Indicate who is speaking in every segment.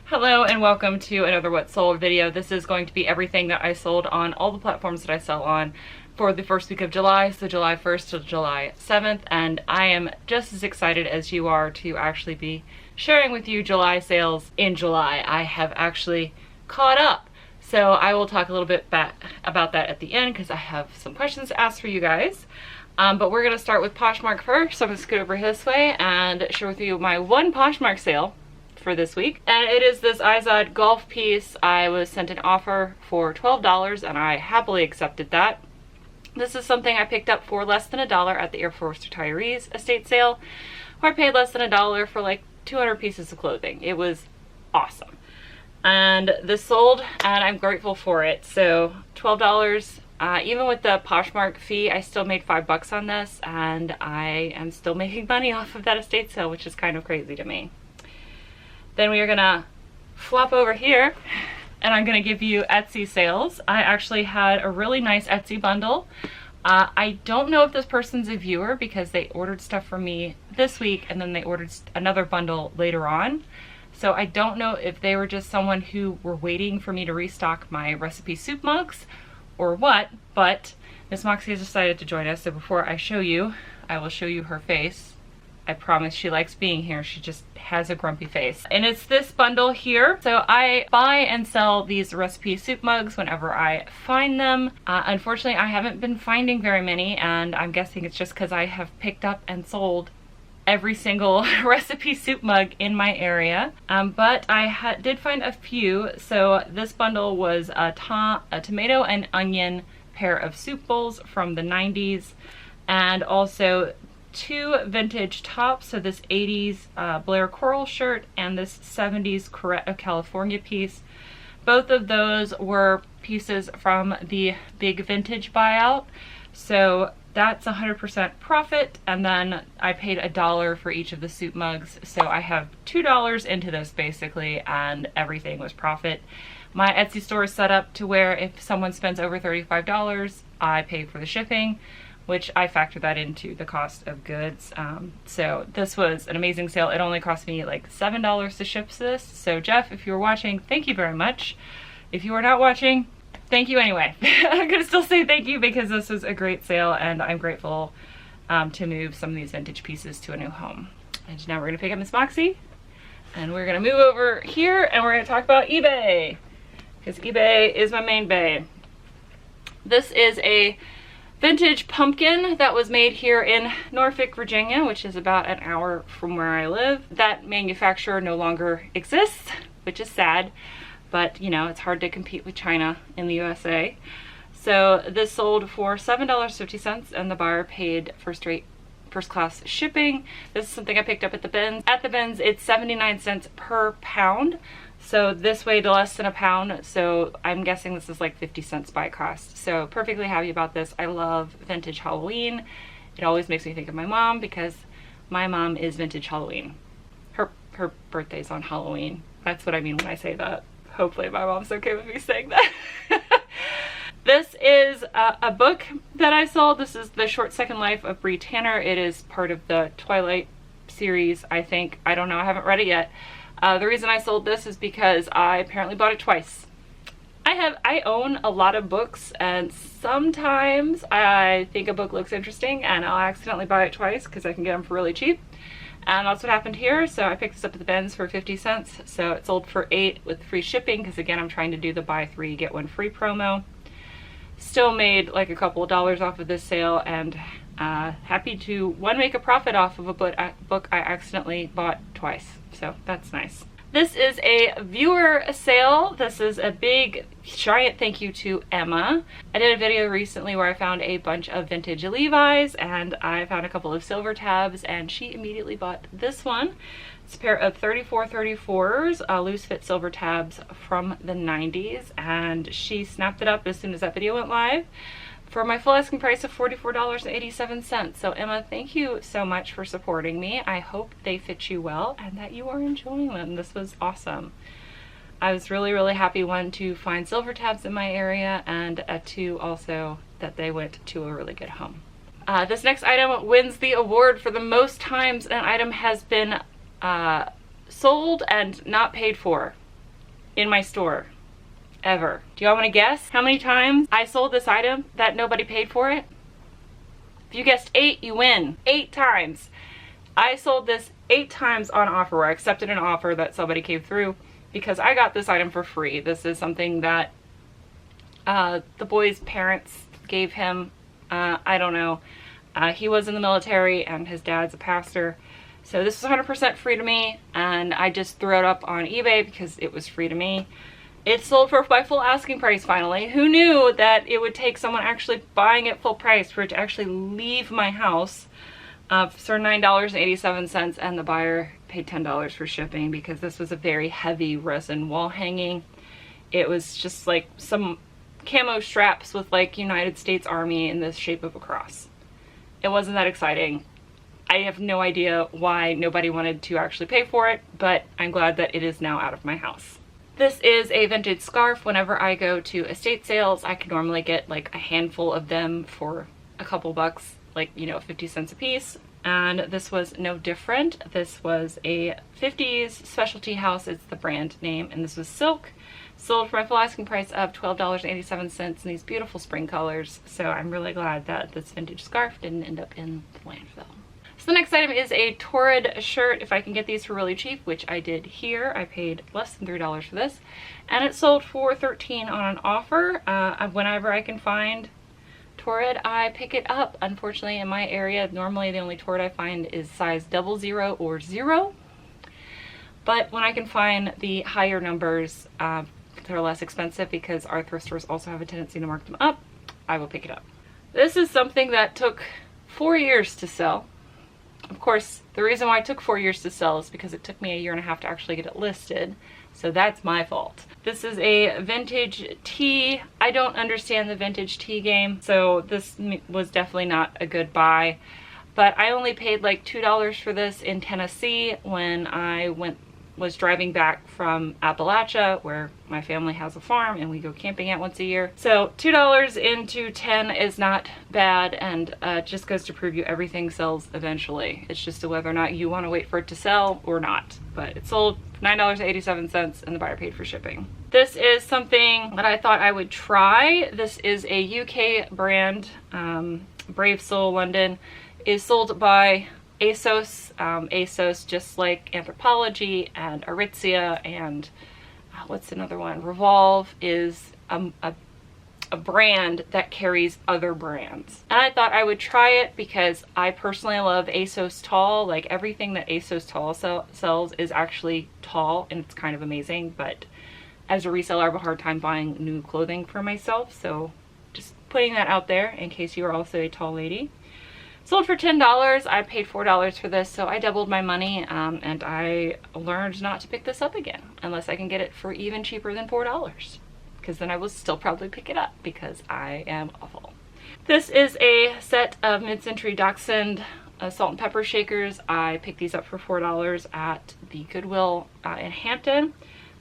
Speaker 1: Hello and welcome to another What Sold video. This is going to be everything that I sold on all the platforms that I sell on for the first week of July, so July 1st to July 7th, and I am just as excited as you are to actually be sharing with you July sales in July. I have actually caught up, so I will talk a little bit about that at the end because I have some questions to ask for you guys. But we're going to start with Poshmark first, so I'm going to scoot over this way and share with you my one Poshmark sale for this week, and it is this ASOS golf piece. I was sent an offer for $12 and I happily accepted that. This is something I picked up for less than $1 at the Air Force Retirees estate sale, where I paid less than $1 for like 200 pieces of clothing. It was awesome, and this sold and I'm grateful for it. So $12, even with the Poshmark fee, I still made $5 on this, and I am still making money off of that estate sale, which is kind of crazy to me. Then we are gonna flop over here and I'm gonna give you Etsy sales. I actually had a really nice Etsy bundle. I don't know if this person's a viewer because they ordered stuff from me this week and then they ordered another bundle later on. So I don't know if they were just someone who were waiting for me to restock my recipe soup mugs or what, but Miss Moxie has decided to join us. So before I show you, I will show you her face. I promise she likes being here. She just has a grumpy face. And it's this bundle here. So I buy and sell these recipe soup mugs whenever I find them. Unfortunately, I haven't been finding very many, and I'm guessing it's just because I have picked up and sold every single recipe soup mug in my area. But I did find a few. So this bundle was a tomato and onion pair of soup bowls from the 90s, and also two vintage tops, so this 80s Blair Coral shirt and this 70s Corette of California piece. Both of those were pieces from the big vintage buyout, so that's 100% profit, and then I paid $1 for each of the soup mugs, so I have $2 into this basically, and everything was profit. My Etsy store is set up to where if someone spends over $35, I pay for the shipping, which I factor that into the cost of goods. So this was an amazing sale. It only cost me like $7 to ship this. So Jeff, if you're watching, thank you very much. If you are not watching, thank you anyway. I'm gonna still say thank you because this was a great sale, and I'm grateful to move some of these vintage pieces to a new home. And now we're gonna pick up Miss Moxie, and we're gonna move over here and we're gonna talk about eBay, because eBay is my main bay. This is a vintage pumpkin that was made here in Norfolk, Virginia, which is about an hour from where I live. That manufacturer no longer exists, which is sad, but you know, it's hard to compete with China in the USA. So this sold for $7.50 and the buyer paid first class shipping. This is something I picked up at the bins. At the bins, it's 79 cents per pound. So this weighed less than a pound, so I'm guessing this is like 50 cents by cost. So perfectly happy about this. I love vintage Halloween. It always makes me think of my mom because my mom is vintage Halloween. Her birthday's on Halloween. That's what I mean when I say that. Hopefully my mom's okay with me saying that. This is a book that I sold. This is The Short Second Life of Bree Tanner. It is part of the Twilight series, I think. I don't know, I haven't read it yet. The reason I sold this is because I apparently bought it twice. I own a lot of books, and sometimes I think a book looks interesting and I'll accidentally buy it twice because I can get them for really cheap. And that's what happened here. So I picked this up at the bins for 50 cents. So it sold for $8 with free shipping because again, I'm trying to do the buy 3 get 1 free promo. Still made like a couple of dollars off of this sale, and happy to make a profit off of a book I accidentally bought twice. So that's nice. This is a viewer sale. This is a big giant thank you to Emma. I did a video recently where I found a bunch of vintage Levi's, and I found a couple of silver tabs, and she immediately bought this one. It's a pair of 3434s, loose fit silver tabs from the 90s, and she snapped it up as soon as that video went live for my full asking price of $44.87. So Emma, thank you so much for supporting me. I hope they fit you well and that you are enjoying them. This was awesome. I was really, really happy, one, to find silver tabs in my area, and two, also that they went to a really good home. This next item wins the award for the most times an item has been sold and not paid for. in my store ever. Do y'all want to guess how many times I sold this item that nobody paid for it? If you guessed 8, you win. 8 times. I sold this 8 times on offer, where I accepted an offer that somebody came through because I got this item for free. This is something that the boy's parents gave him. I don't know. He was in the military and his dad's a pastor. So this was 100% free to me, and I just threw it up on eBay because it was free to me. It sold for my full asking price finally. Who knew that it would take someone actually buying it full price for it to actually leave my house for $9.87, and the buyer paid $10 for shipping because this was a very heavy resin wall hanging. It was just like some camo straps with like United States Army in the shape of a cross. It wasn't that exciting. I have no idea why nobody wanted to actually pay for it, but I'm glad that it is now out of my house. This is a vintage scarf. Whenever I go to estate sales, I can normally get like a handful of them for a couple bucks, like, you know, 50 cents a piece. And this was no different. This was a 50s specialty house. It's the brand name, and this was silk. Sold for my full asking price of $12.87 in these beautiful spring colors. So I'm really glad that this vintage scarf didn't end up in the landfill. So the next item is a Torrid shirt. If I can get these for really cheap, which I did here, I paid less than $3 for this, and it sold for $13 on an offer. Whenever I can find Torrid, I pick it up. Unfortunately, in my area, normally the only Torrid I find is size 00 or 0. But when I can find the higher numbers, they're less expensive because our thrift stores also have a tendency to mark them up, I will pick it up. This is something that took 4 years to sell. Of course, the reason why it took 4 years to sell is because it took me 1.5 years to actually get it listed. So that's my fault. This is a vintage tee. I don't understand the vintage tee game, so this was definitely not a good buy. But I only paid like $2 for this in Tennessee when I was driving back from Appalachia, where my family has a farm and we go camping at once a year. So $2 into 10 is not bad, and just goes to prove you everything sells eventually. It's just whether or not you want to wait for it to sell or not. But it sold $9.87 and the buyer paid for shipping. This is something that I thought I would try. This is a UK brand, Brave Soul London. Is sold by ASOS. ASOS, just like Anthropologie and Aritzia and what's another one? Revolve, is a brand that carries other brands. And I thought I would try it because I personally love ASOS Tall. Like, everything that ASOS Tall sells is actually tall, and it's kind of amazing. But as a reseller, I have a hard time buying new clothing for myself. So just putting that out there in case you are also a tall lady. Sold for $10. I paid $4 for this, so I doubled my money, and I learned not to pick this up again unless I can get it for even cheaper than $4, because then I will still probably pick it up because I am awful. This is a set of mid-century Dachshund salt and pepper shakers. I picked these up for $4 at the Goodwill in Hampton.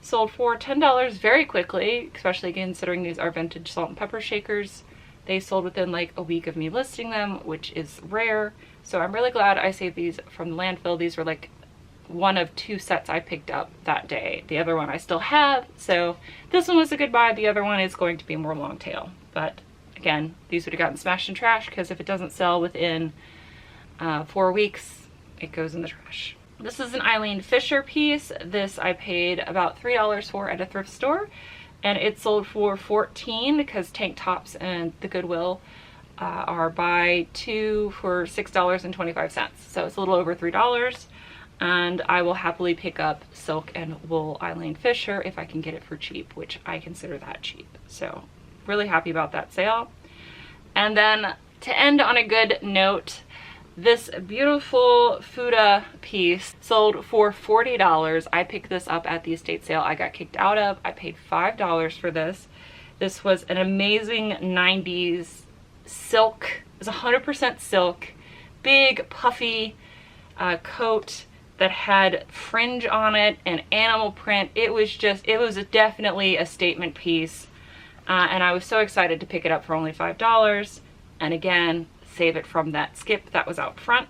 Speaker 1: Sold for $10 very quickly, especially considering these are vintage salt and pepper shakers. They sold within like a week of me listing them, which is rare. So I'm really glad I saved these from the landfill. These were like one of 2 sets I picked up that day. The other one I still have. So this one was a good buy. The other one is going to be more long tail. But again, these would have gotten smashed in trash because if it doesn't sell within 4 weeks, it goes in the trash. This is an Eileen Fisher piece. This I paid about $3 for at a thrift store. And it sold for $14 because tank tops and the Goodwill are buy 2 for $6.25. So it's a little over $3. And I will happily pick up silk and wool Eileen Fisher if I can get it for cheap, which I consider that cheap. So really happy about that sale. And then to end on a good note, this beautiful Fuda piece sold for $40. I picked this up at the estate sale I got kicked out of. I paid $5 for this. This was an amazing 90s silk. It was 100% silk. Big, puffy coat that had fringe on it and animal print. It was definitely a statement piece. And I was so excited to pick it up for only $5. And again, save it from that skip that was out front.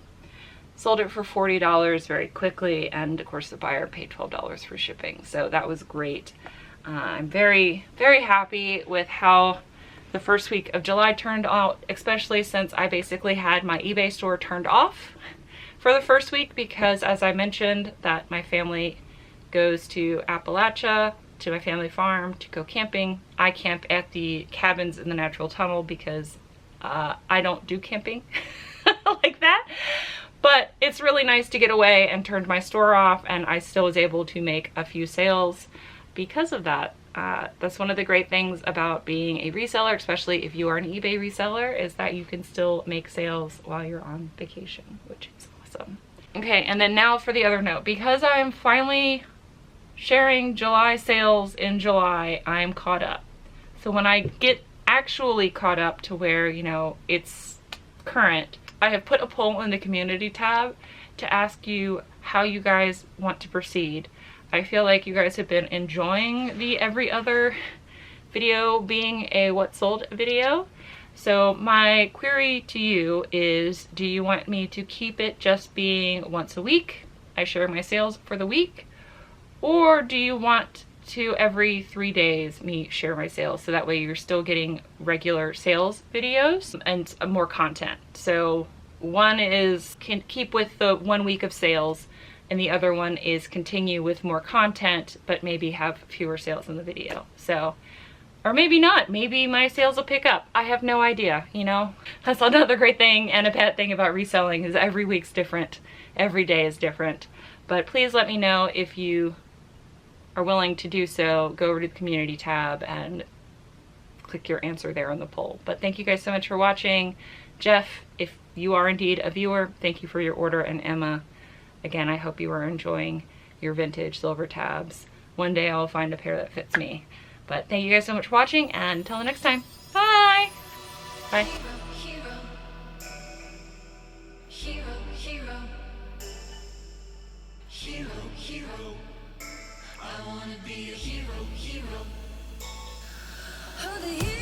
Speaker 1: Sold it for $40 very quickly, and of course the buyer paid $12 for shipping, so that was great. I'm very, very happy with how the first week of July turned out, especially since I basically had my eBay store turned off for the first week because, as I mentioned, that my family goes to Appalachia, to my family farm to go camping. I camp at the cabins in the natural tunnel because I don't do camping like that. But it's really nice to get away and turned my store off, and I still was able to make a few sales because of that. That's one of the great things about being a reseller, especially if you are an eBay reseller, is that you can still make sales while you're on vacation, which is awesome. Okay, and then now for the other note. Because I'm finally sharing July sales in July, I'm caught up. So when I get actually caught up to where, you know, it's current, I have put a poll in the community tab to ask you how you guys want to proceed. I feel like you guys have been enjoying the every other video being a what sold video. So my query to you is, do you want me to keep it just being once a week? I share my sales for the week. Or do you want to every 3 days me share my sales, so that way you're still getting regular sales videos and more content? So one is can keep with the 1 week of sales, and the other one is continue with more content but maybe have fewer sales in the video. So, or maybe not, maybe my sales will pick up. I have no idea, you know. That's another great thing and a bad thing about reselling, is every week's different, every day is different. But please let me know if you are willing to do so. Go over to the community tab and click your answer there on the poll. But thank you guys so much for watching. Jeff, if you are indeed a viewer, thank you for your order. And Emma, again, I hope you are enjoying your vintage silver tabs. One day I'll find a pair that fits me. But thank you guys so much for watching, and until the next time, bye! Bye.
Speaker 2: Hero, hero, hero, hero, hero. I wanna be a hero, hero. Oh, the hero.